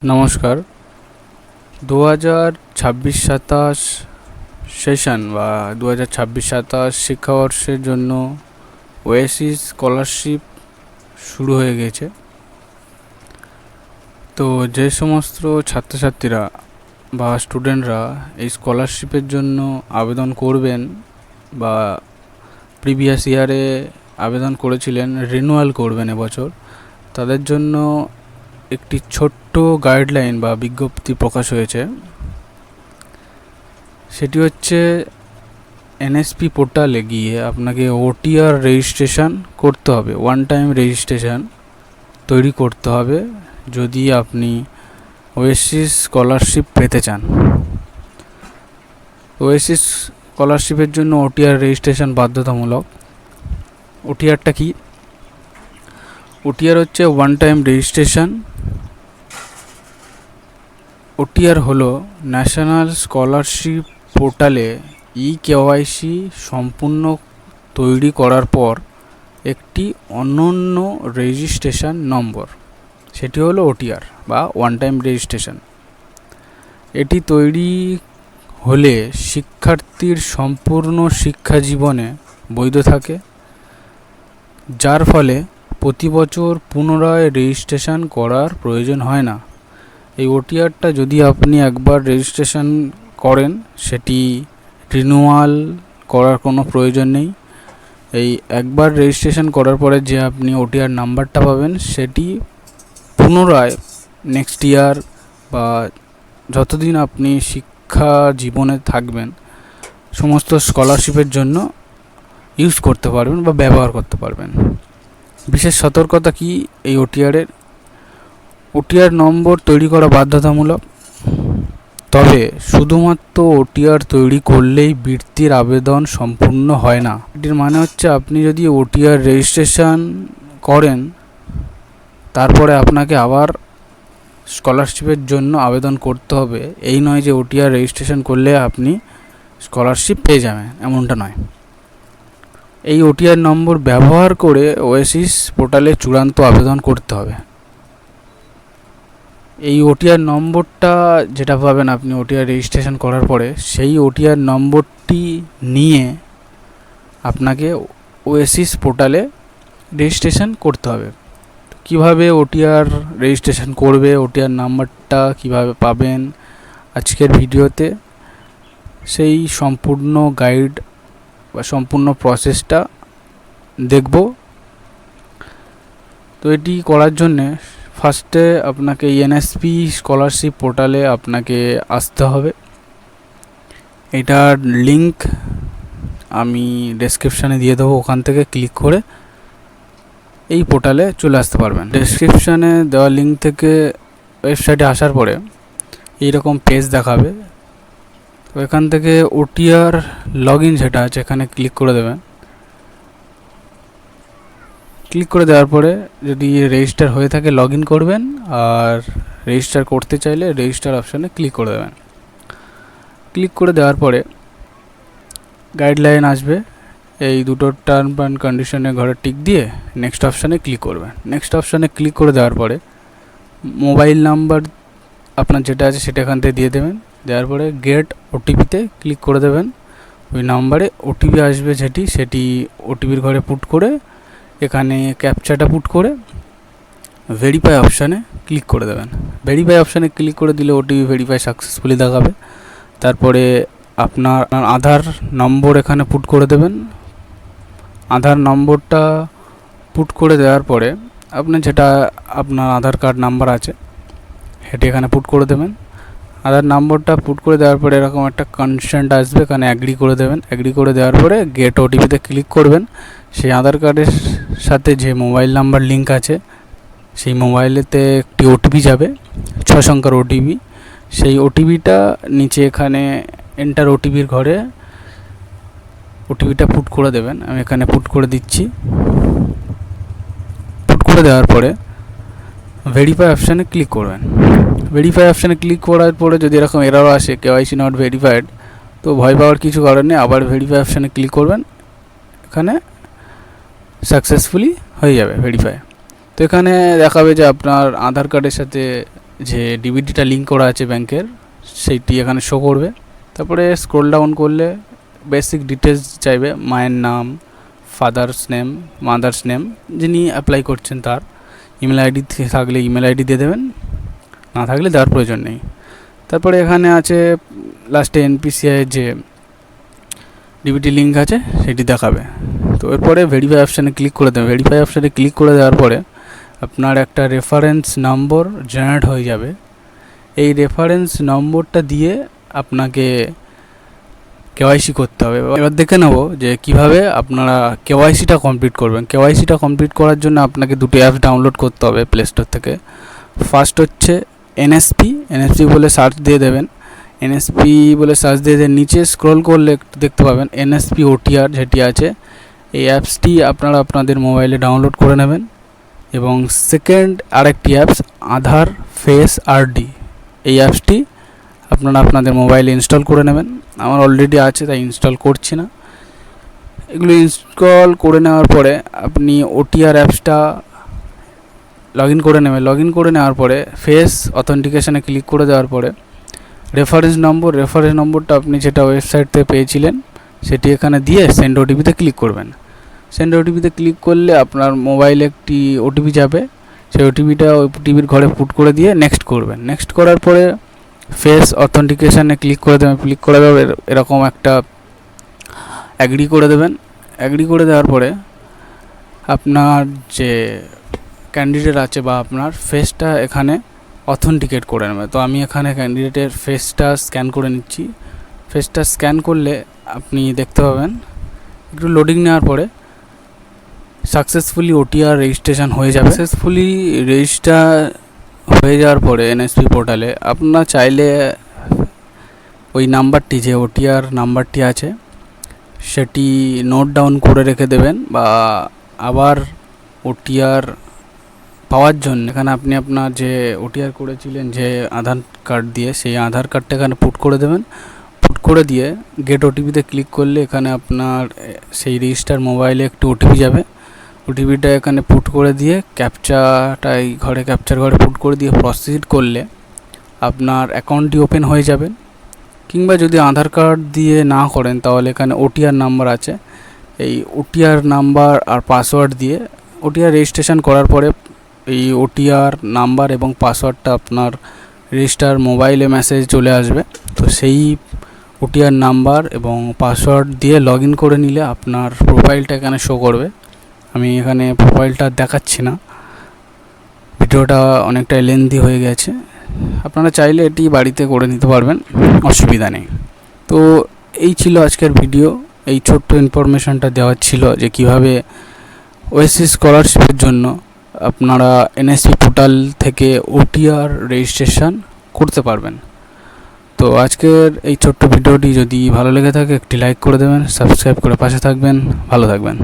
নমস্কার। 2026-27 সেশন বা 2026-27 শিক্ষাবর্ষের জন্য ওয়েসিস স্কলারশিপ শুরু হয়ে গেছে। তো যে সমস্ত ছাত্রছাত্রীরা বা স্টুডেন্টরা এই স্কলারশিপের জন্য আবেদন করবেন বা প্রিভিয়াস ইয়ারে আবেদন করেছিলেন, রিনিউয়াল করবেন এবছর, তাদের জন্য একটি ছোট্ট গাইডলাইন বা বিজ্ঞপ্তি প্রকাশ হয়েছে। সেটি হচ্ছে এনএসপি পোর্টালে গিয়ে আপনাকে ওটিআর রেজিস্ট্রেশন করতে হবে, ওয়ান টাইম রেজিস্ট্রেশন তৈরি করতে হবে যদি আপনি ওয়েসিস স্কলারশিপ পেতে চান। ওয়েসিস স্কলারশিপের জন্য ওটিআর রেজিস্ট্রেশন বাধ্যতামূলক। ওটিআরটা কি? ওটিআর হচ্ছে ওয়ান টাইম রেজিস্ট্রেশন। ওটিআর হলো ন্যাশনাল স্কলারশিপ পোর্টালে কেওয়াইসি সম্পূর্ণ তৈরি করার পর একটি অনন্য রেজিস্ট্রেশন নম্বর, সেটি হলো ওটিআর বা ওয়ান টাইম রেজিস্ট্রেশন। এটি তৈরি হলে শিক্ষার্থীর সম্পূর্ণ শিক্ষা জীবনে বৈধ থাকে, যার ফলে প্রতি বছর পুনরায় রেজিস্ট্রেশন করার প্রয়োজন হয় না। এই ওটিআরটা যদি আপনি একবার রেজিস্ট্রেশন করেন, সেটি রিনিউয়াল করার কোনো প্রয়োজন নেই। এই একবার রেজিস্ট্রেশন করার পরে যে আপনি ওটিআর নাম্বারটা পাবেন, সেটি পুনরায় নেক্সট ইয়ার বা যতদিন আপনি শিক্ষা জীবনে থাকবেন সমস্ত স্কলারশিপের জন্য ইউজ করতে পারবেন বা ব্যবহার করতে পারবেন। বিশেষ সতর্কতা কি এই ওটিআরের? ওটিআর নম্বর তৈরি করা বাধ্যতামূলক, তবে শুধুমাত্র ওটিআর তৈরি করলেই বৃত্তির আবেদন সম্পূর্ণ হয় না। এটির মানে হচ্ছে আপনি যদি ওটিআর রেজিস্ট্রেশন করেন, তারপরে আপনাকে আবার স্কলারশিপের জন্য আবেদন করতে হবে, এই নয় যে ওটিআর রেজিস্ট্রেশন করলে আপনি স্কলারশিপ পেয়ে যাবেন, এমনটা নয়। এই ওটিআর নম্বর ব্যবহার করে ওয়েসিস পোর্টালে চূড়ান্ত আবেদন করতে হবে। এই ওটিআর নম্বরটা যেটা পাবেন আপনি ওটিআর রেজিস্ট্রেশন করার পরে, সেই ওটিআর নম্বরটি নিয়ে আপনাকে ওয়েসিস পোর্টালে রেজিস্ট্রেশন করতে হবে। কিভাবে ওটিআর রেজিস্ট্রেশন করবে, ওটিআর নাম্বারটা কিভাবে পাবেন, আজকের ভিডিওতে সেই সম্পূর্ণ গাইড বা সম্পূর্ণ প্রসেসটা দেখব। তো এটি করার জন্যে ফার্স্টে আপনাকে এনএসপি স্কলারশিপ পোর্টালে আপনাকে আসতে হবে। এটার লিংক আমি ডেসক্রিপশানে দিয়ে দেবো, ওখান থেকে ক্লিক করে এই পোর্টালে চলে আসতে পারবেন। ডেসক্রিপশানে দেওয়া লিঙ্ক থেকে ওয়েবসাইটে আসার পরে এইরকম পেজ দেখাবে। তো এখান থেকে ওটিআর লগ ইন যেটা আছে, এখানে ক্লিক করে দেবেন। ক্লিক করে দেওয়ার পরে যদি রেজিস্টার হয়ে থাকে লগ ইন করবেন, আর রেজিস্টার করতে চাইলে রেজিস্টার অপশানে ক্লিক করে দেবেন। ক্লিক করে দেওয়ার পরে গাইডলাইন আসবে, এই দুটো টার্ম অ্যান্ড কন্ডিশনের ঘরে টিক দিয়ে নেক্সট অপশানে ক্লিক করবেন। নেক্সট অপশানে ক্লিক করে দেওয়ার পরে মোবাইল নাম্বার আপনার যেটা আছে সেটা এখান থেকে দিয়ে দেবেন। দেওয়ার পরে গেট ওটিপিতে ক্লিক করে দেবেন। ওই নাম্বারে ওটিপি আসবে, সেটি ওটিপির ঘরে পুট করে এখানে ক্যাপচাটা পুট করে ভেরিফাই অপশানে ক্লিক করে দেবেন। ভেরিফাই অপশানে ক্লিক করে দিলে ওটিপি ভেরিফাই সাকসেসফুলি দেখাবে। তারপরে আপনার আধার নম্বর এখানে পুট করে দেবেন। আধার নম্বরটা পুট করে দেওয়ার পরে আপনার যেটা আপনার আধার কার্ড নাম্বার আছে সেটি এখানে পুট করে দেবেন। আধার নম্বরটা পুট করে দেওয়ার পরে এরকম একটা কনসেন্ট আসবে, এখানে অ্যাগ্রি করে দেবেন। অ্যাগ্রি করে দেওয়ার পরে গেট ওটিপিতে ক্লিক করবেন। সেই আধার কার্ডের সাথে যে মোবাইল নাম্বার লিঙ্ক আছে, সেই মোবাইলেতে একটি ওটিপি যাবে, 6 সংখ্যার ওটিপি। সেই ওটিপিটা নিচে এখানে এন্টার ওটিপির ঘরে ওটিপিটা পুট করে দেবেন। আমি এখানে পুট করে দিচ্ছি। পুট করে দেওয়ার পরে ভেরিফাই অপশানে ক্লিক করবেন। ভেরিফাই অপশানে ক্লিক করার পরে যদি এরকম এরর আসে কেওয়াইসি নট ভেরিফাইড, তো ভয় পাওয়ার কিছু কারণ নেই, আবার ভেরিফাই অপশানে ক্লিক করবেন। এখানে সাকসেসফুলি হয়ে যাবে ভেরিফাই। তো এখানে দেখাবে যে আপনার আধার কার্ডের সাথে যে ডিবিটিটা লিঙ্ক করা আছে ব্যাংকের, সেইটি এখানে শো করবে। তারপরে স্ক্রোল ডাউন করলে বেসিক ডিটেলস চাইবে, মায়ের নাম, ফাদার্স নেম, মাদার্স নেম, যিনি অ্যাপ্লাই করছেন তার, ইমেল আইডি থাকলে ইমেল আইডি দিয়ে দেবেন, না থাকলে দেওয়ার প্রয়োজন নেই। তারপরে এখানে আছে লাস্টে এনপিসিআই যে ডিবিটি লিঙ্ক আছে সেটি দেখাবে। তো এরপরে ভেরিফাই অপশানে ক্লিক করে দেবেন। ভেরিফাই অপশানে ক্লিক করে দেওয়ার পরে আপনার একটা রেফারেন্স নম্বর জেনারেট হয়ে যাবে। এই রেফারেন্স নম্বরটা দিয়ে আপনাকে কেওয়াইসি করতে হবে। এবার দেখে নেব যে কিভাবে আপনারা কেওয়াইসিটা কমপ্লিট করবেন। কেওয়াইসিটা কমপ্লিট করার জন্য আপনাকে দুটো অ্যাপস ডাউনলোড করতে হবে প্লে স্টোর থেকে। ফার্স্ট হচ্ছে এনএসপি বলে সার্চ দিয়ে দেবেন। এনএসপি বলে সার্চ দিয়ে নিচে স্ক্রল করলে দেখতে পাবেন এনএসপি ওটিআর যেটি আছে। এই অ্যাপসটি আপনারা আপনাদের মোবাইলে ডাউনলোড করে নেবেন। এবং সেকেন্ড আরেকটি অ্যাপস আধার ফেস আরডি, এই অ্যাপসটি আপনারা আপনাদের মোবাইলে ইনস্টল করে নেবেন। আমার অলরেডি আছে তাই ইনস্টল করছি না। এগুলো ইনস্টল করে নেওয়ার পরে আপনি ওটিআর অ্যাপসটা লগ ইন করে নেবেন। লগ ইন করে নেওয়ার পরে ফেস অথেন্টিকেশানে ক্লিক করে দেওয়ার পরে রেফারেন্স নম্বরটা আপনি যেটা ওয়েবসাইট থেকে পেয়েছিলেন সেটি এখানে দিয়ে সেন্ড ওটিপিতে ক্লিক করবেন। সেন্ড ওটিপিতে ক্লিক করলে আপনার মোবাইলে একটি ওটিপি যাবে। সেই ওটিপিটা ওটিপির ঘরে পুট করে দিয়ে নেক্সট করবেন। নেক্সট করার পরে ফেস অথেন্টিকেশানে ক্লিক করে দেবেন। ক্লিক করে দেওয়ার এরকম একটা অ্যাগ্রি করে দেবেন। অ্যাগ্রি করে দেওয়ার পরে আপনার যে ক্যান্ডিডেট আছে বা আপনার ফেসটা এখানে অথেন্টিকেট করে নেবে। তো আমি এখানে ক্যান্ডিডেটের ফেসটা স্ক্যান করে নিচ্ছি। ফেসটা স্ক্যান করলে আপনি দেখতে পাবেন একটু লোডিং নেওয়ার পরে সাকসেসফুলি ওটিআর রেজিস্ট্রেশন হয়ে যাবে। সাকসেসফুলি রেজিস্টার হয়ে যাওয়ার পরে এনএসপি পোর্টালে আপনারা চাইলে ওই নাম্বারটি যে ওটিআর নাম্বারটি আছে সেটি নোট ডাউন করে রেখে দেবেন, বা আবার ওটিআর পাওয়ার জন্য এখানে আপনি আপনার যে ওটিআর করেছিলেন যে আধার কার্ড দিয়ে, সেই আধার কার্ডটা এখানে পুট করে দেবেন। পুট করে দিয়ে গেট ওটিপিতে ক্লিক করলে এখানে আপনার সেই রেজিস্টার মোবাইলে একটি ওটিপি যাবে। ওটিপিটা এখানে পুট করে দিয়ে ক্যাপচাটা এই ঘরে ক্যাপচার ঘরে পুট করে দিয়ে প্রসিড করলে আপনার অ্যাকাউন্টটি ওপেন হয়ে যাবে। কিংবা যদি আধার কার্ড দিয়ে না করেন তাহলে এখানে ওটিআর নাম্বার আছে, এই ওটিআর নাম্বার আর পাসওয়ার্ড দিয়ে ওটিআর রেজিস্ট্রেশন করার পরে এই ওটিআর নাম্বার এবং পাসওয়ার্ডটা আপনার রেজিস্টার মোবাইলে মেসেজ চলে আসবে। তো সেই ওটিআর নাম্বার এবং পাসওয়ার্ড দিয়ে লগ ইন করে নিলে আপনার প্রোফাইলটা এখানে শো করবে। আমি এখানে প্রোফাইলটা দেখাচ্ছি না, ভিডিওটা অনেকটাই লেন্দি হয়ে গেছে। আপনারা চাইলে এটি বাড়িতে করে নিতে পারবেন, অসুবিধা নেই। তো এই ছিল আজকের ভিডিও। এই ছোট্ট ইনফরমেশনটা দেওয়ার ছিল যে কিভাবে ওএসসি স্কলারশিপের জন্য আপনারা এনএসপি পোর্টাল থেকে ওটিআর রেজিস্ট্রেশন করতে পারবেন। তো আজকের এই ছোট্ট ভিডিওটি যদি ভালো লেগে থাকে একটি লাইক করে দেবেন, সাবস্ক্রাইব করে পাশে থাকবেন। ভালো থাকবেন।